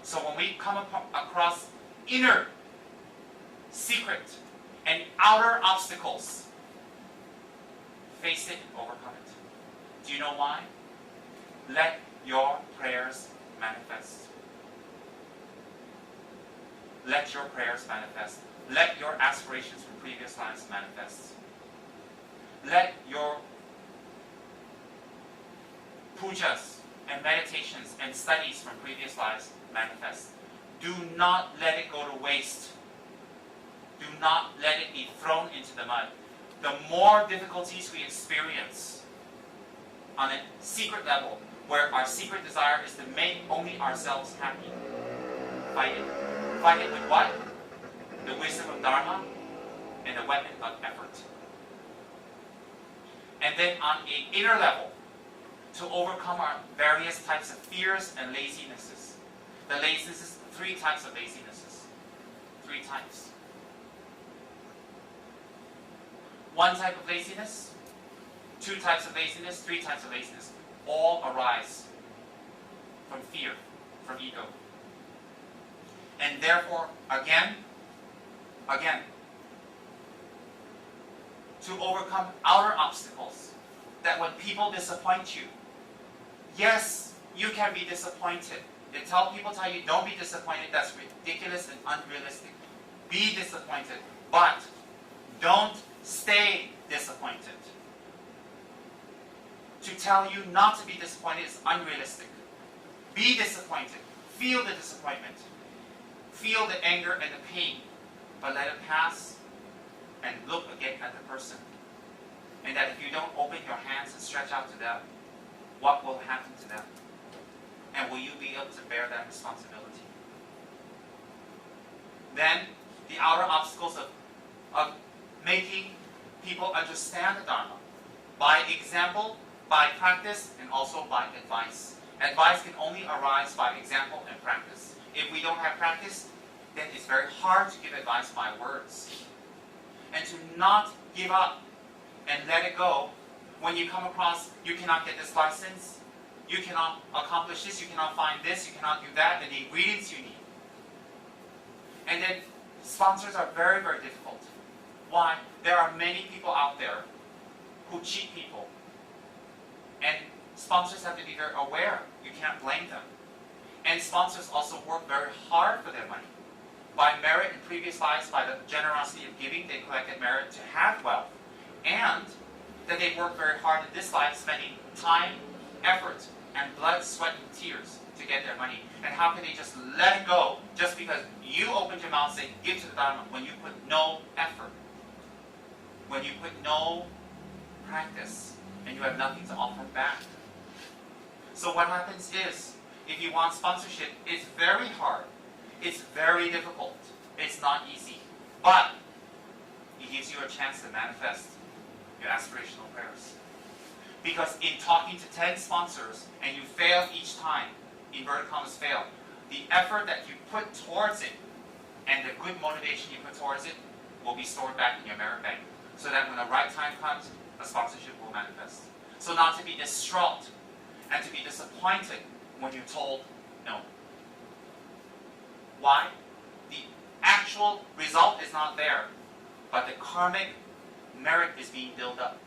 So when we come across inner, secret, and outer obstacles, face it and overcome it. Do you know why? Let your prayers manifest. Let your prayers manifest. Let your aspirations from previous lives manifest. Let your pujas and meditations and studies from previous lives manifest. Do not let it go to waste. Do not let it be thrown into the mud. The more difficulties we experience on a secret level, where our secret desire is to make only ourselves happy, fight it. Fight it with what? The wisdom of Dharma and the weapon of effort. And then on an inner level, to overcome our various types of fears and lazinesses. The lazinesses, 3 types of lazinesses. 3 types. 1 type of laziness, 2 types of laziness, 3 types of laziness. All arise from fear, from ego. And therefore, again, to overcome outer obstacles, that when people disappoint you, yes, you can be disappointed. People tell you, don't be disappointed, that's ridiculous and unrealistic. Be disappointed, but don't stay disappointed. To tell you not to be disappointed is unrealistic. Be disappointed. Feel the disappointment. Feel the anger and the pain, but let it pass and look again at the person. And that if you don't open your hands and stretch out to them, what will happen to them? And will you be able to bear that responsibility? Then, the outer obstacles of making people understand the Dharma. By example, by practice, and also by advice. Advice can only arise by example and practice. If we don't have practice, then it's very hard to give advice by words. And to not give up and let it go when you come across, you cannot get this license, you cannot accomplish this, you cannot find this, you cannot do that, and the ingredients you need. And then sponsors are very, very difficult. Why? There are many people out there who cheat people. And sponsors have to be very aware. You can't blame them. And sponsors also work very hard for their money. By merit in previous lives, by the generosity of giving, they collected merit to have wealth. And that they work very hard in this life, spending time, effort, and blood, sweat, and tears to get their money. And how can they just let it go just because you opened your mouth and say, give to the Dharma, when you put no effort, when you put no practice, and you have nothing to offer back. So what happens is, if you want sponsorship, it's very hard. It's very difficult. It's not easy. But it gives you a chance to manifest your aspirational prayers. Because in talking to 10 sponsors, and you fail each time, inverted commas fail, the effort that you put towards it, and the good motivation you put towards it, will be stored back in your merit bank. So that when the right time comes, a sponsorship will manifest. So not to be distraught and to be disappointed when you're told no. Why? The actual result is not there, but the karmic merit is being built up.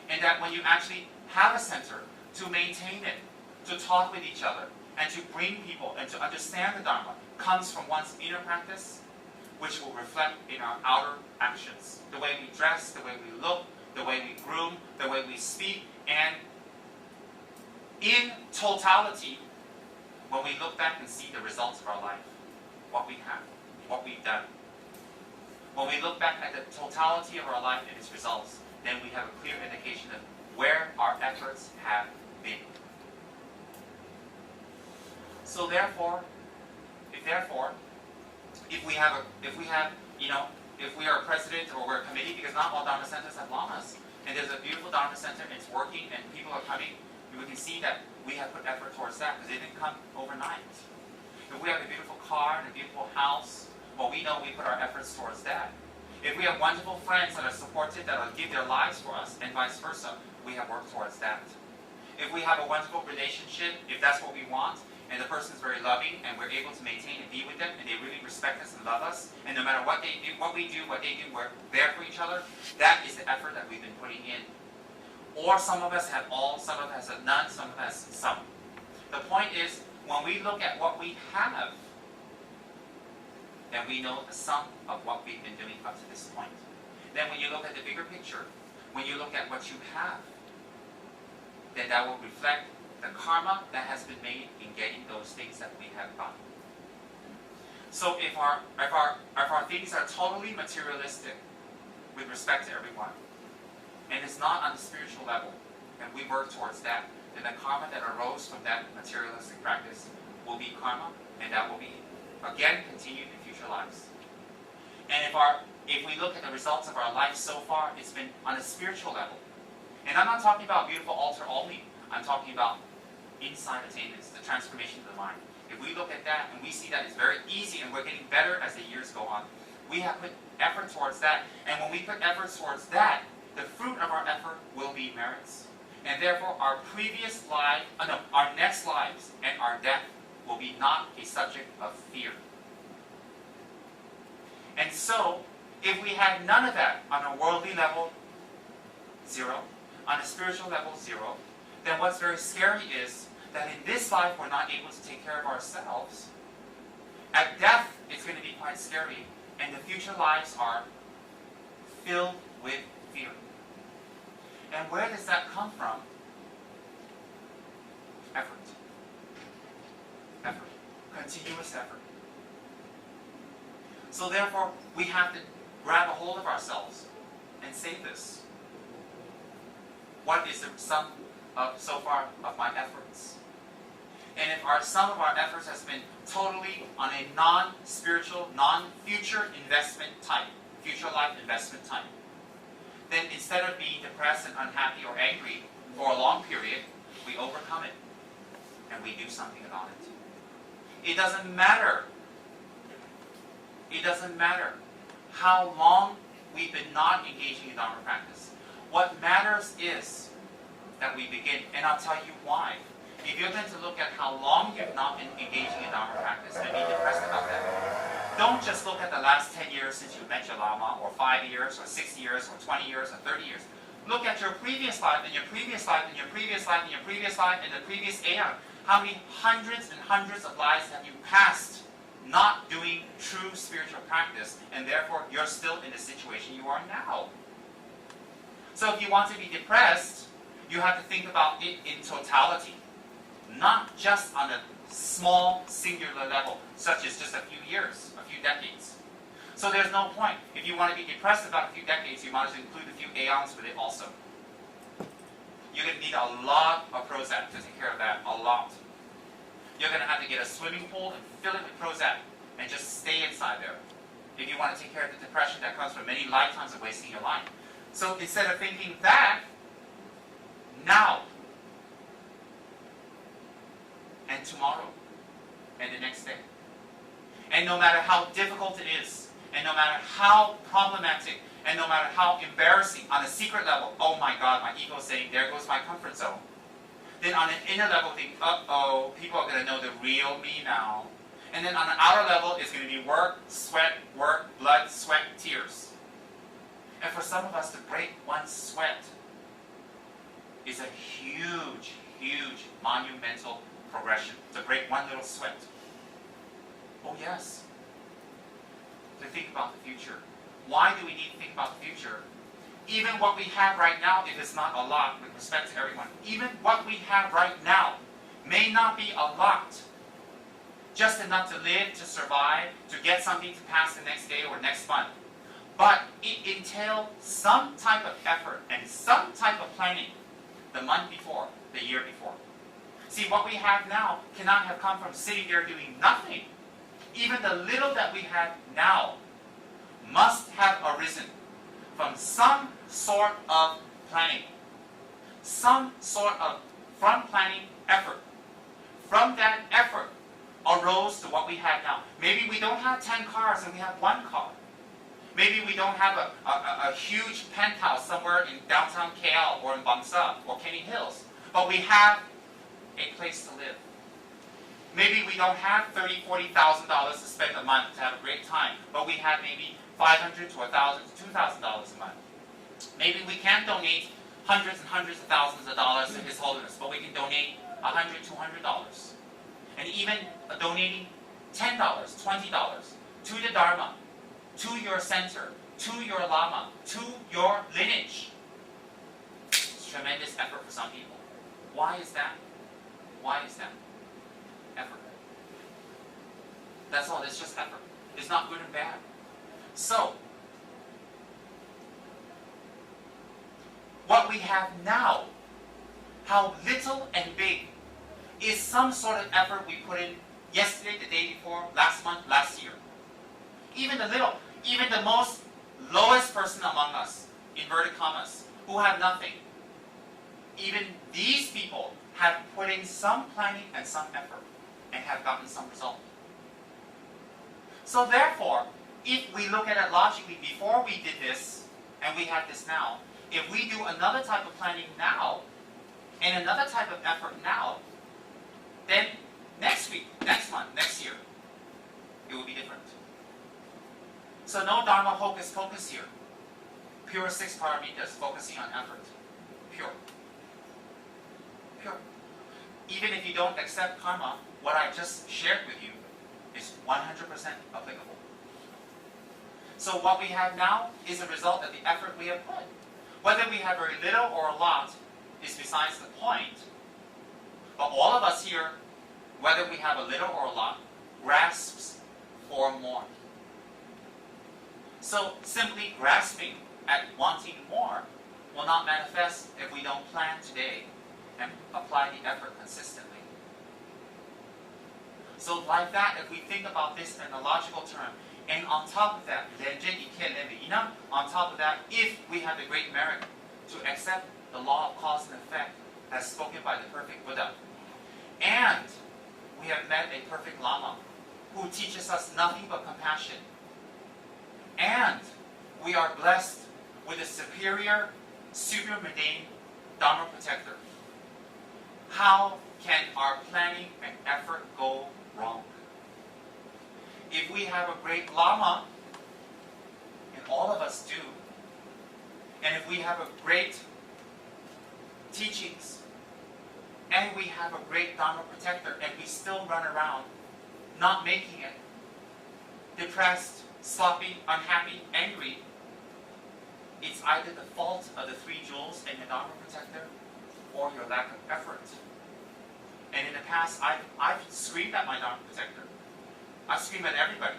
And that when you actually have a center to maintain it, to talk with each other, and to bring people and to understand the Dharma, comes from one's inner practice, which will reflect in our outer actions. The way we dress, the way we look, the way we groom, the way we speak, and in totality, when we look back and see the results of our life, what we have, what we've done. When we look back at the totality of our life and its results, then we have a clear indication of where our efforts have been. So therefore, if we are a president or we're a committee, because not all Dharma centers have lamas, and there's a beautiful Dharma center and it's working and people are coming, we can see that we have put effort towards that because it didn't come overnight. If we have a beautiful car and a beautiful house, well, we know we put our efforts towards that. If we have wonderful friends that are supported, that will give their lives for us, and vice versa, we have worked towards that. If we have a wonderful relationship, if that's what we want, and the person is very loving, and we're able to maintain and be with them, and they really respect us and love us, and no matter what they do, what we do, what they do, we're there for each other, that is the effort that we've been putting in. Or some of us have all, some of us have none, some of us have some. The point is, when we look at what we have, then we know the sum of what we've been doing up to this point. Then when you look at the bigger picture, when you look at what you have, then that will reflect the karma that has been made in getting those things that we have gotten. So if our things are totally materialistic with respect to everyone, and it's not on the spiritual level, and we work towards that, then the karma that arose from that materialistic practice will be karma, and that will be, again, continued in future lives. And if we look at the results of our life so far, it's been on a spiritual level. And I'm not talking about beautiful altar only. I'm talking about inside attainments, the transformation of the mind. If we look at that and we see that it's very easy and we're getting better as the years go on, we have put effort towards that. And when we put effort towards that, the fruit of our effort will be merits. And therefore, our our next lives and our death will be not a subject of fear. And so, if we had none of that on a worldly level, 0, on a spiritual level, 0, then what's very scary is that in this life we're not able to take care of ourselves. At death, it's going to be quite scary, and the future lives are filled with fear. And where does that come from? Effort. Effort. Continuous effort. So therefore, we have to grab a hold of ourselves and say this. What is the sum of, so far, of my efforts? And if our sum of our efforts has been totally on a non-spiritual, non-future investment type, future life investment type, then instead of being depressed and unhappy or angry for a long period, we overcome it and we do something about it. It doesn't matter. It doesn't matter how long we've been not engaging in Dharma practice. What matters is that we begin, and I'll tell you why. If you're going to look at how long you've not been engaging in Dharma practice and be depressed about that, don't just look at the last 10 years since you met your Lama, or 5 years, or 6 years, or 20 years, or 30 years. Look at your previous life, and your previous life, and your previous life, and your previous life, and the previous aeon. How many hundreds and hundreds of lives have you passed not doing true spiritual practice, and therefore you're still in the situation you are now? So if you want to be depressed, you have to think about it in totality, not just on a small, singular level, such as just a few years, a few decades. So there's no point. If you want to be depressed about a few decades, you might as well include a few aeons with it also. You're going to need a lot of Prozac to take care of that, a lot. You're going to have to get a swimming pool and fill it with Prozac and just stay inside there if you want to take care of the depression that comes from many lifetimes of wasting your life. So instead of thinking that, now, and tomorrow, and the next day. And no matter how difficult it is, and no matter how problematic, and no matter how embarrassing, on a secret level, oh my God, my ego is saying, there goes my comfort zone. Then on an inner level, think, uh-oh, people are going to know the real me now. And then on an outer level, it's going to be work, blood, sweat, tears. And for some of us to break one sweat is a huge, huge, monumental progression. To break one little sweat. Oh yes. To think about the future. Why do we need to think about the future? Even what we have right now, if it's not a lot with respect to everyone, even what we have right now may not be a lot. Just enough to live, to survive, to get something to pass the next day or next month. But it entails some type of effort and some type of planning the month before, the year before. See, what we have now cannot have come from sitting there doing nothing. Even the little that we have now must have arisen from some sort of planning. Some sort of, from planning, effort. From that effort arose to what we have now. Maybe we don't have 10 cars and we have 1 car. Maybe we don't have a huge penthouse somewhere in downtown KL or in Bangsa or Kenny Hills. but we have a place to live. Maybe we don't have $30,000, $40,000 to spend a month to have a great time, but we have maybe $500 to $1,000 to $2,000 a month. Maybe we can't donate hundreds and hundreds of thousands of dollars to His Holiness, but we can donate $100, $200. And even donating $10, $20 to the Dharma, to your center, to your Lama, to your lineage. It's tremendous effort for some people. Why is that? Why is that? Effort. That's all, it's just effort. It's not good and bad. So, what we have now, how little and big, is some sort of effort we put in yesterday, the day before, last month, last year. Even the little, even the most lowest person among us, inverted commas, who have nothing, even these people have put in some planning and some effort and have gotten some result. So therefore, if we look at it logically, before we did this, and we have this now, if we do another type of planning now, and another type of effort now, then next week, next month, next year, it will be different. So no Dharma hocus pocus here. Pure 6 paramitas, focusing on effort. Pure. Pure. Even if you don't accept karma, what I just shared with you is 100% applicable. So what we have now is a result of the effort we have put. Whether we have very little or a lot is besides the point. But all of us here, whether we have a little or a lot, grasps for more. So simply grasping at wanting more will not manifest if we don't plan today and apply the effort consistently. So like that, if we think about this in a logical term, and on top of that, on top of that, if we have the great merit to accept the law of cause and effect as spoken by the perfect Buddha, and we have met a perfect Lama who teaches us nothing but compassion, and we are blessed with a superior, super mundane Dharma protector, how can our planning and effort go wrong? If we have a great Lama, and all of us do, and if we have a great teachings, and we have a great Dharma protector, and we still run around not making it, depressed, sloppy, unhappy, angry, it's either the fault of the 3 jewels and your Dharma protector, or your lack of effort. And in the past, I've screamed at my Dharma protector. I scream at everybody,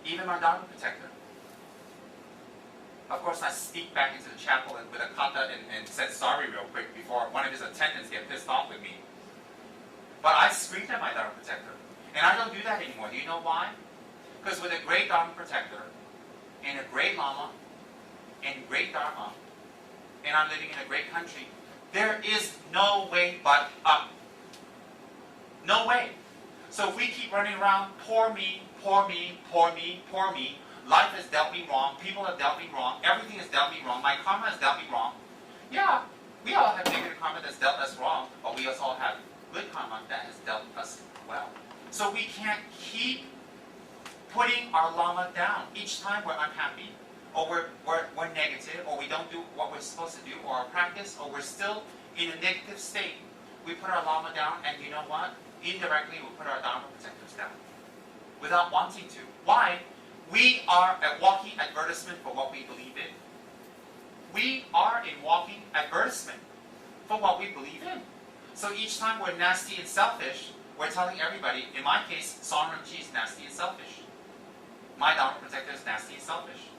even my Dharma protector. Of course, I sneaked back into the chapel with a kata and said sorry real quick before one of his attendants get pissed off with me. But I screamed at my Dharma protector. And I don't do that anymore. Do you know why? Because with a great Dharma protector, and a great Lama, and great Dharma, and I'm living in a great country, there is no way but up. No way. So if we keep running around, poor me, poor me, poor me, poor me, life has dealt me wrong, people have dealt me wrong, everything has dealt me wrong, my karma has dealt me wrong. Yeah, we all have negative karma that's dealt us wrong, but we also have good karma that has dealt us well. So we can't keep putting our Lama down each time we're unhappy, or we're negative, or we don't do what we're supposed to do, or our practice, or we're still in a negative state. We put our Lama down, and you know what? Indirectly, we put our Dharma protectors down without wanting to. Why? We are a walking advertisement for what we believe in. We are a walking advertisement for what we believe in. So each time we're nasty and selfish, we're telling everybody, in my case, Song Rinpoche is nasty and selfish. My Dharma protector is nasty and selfish.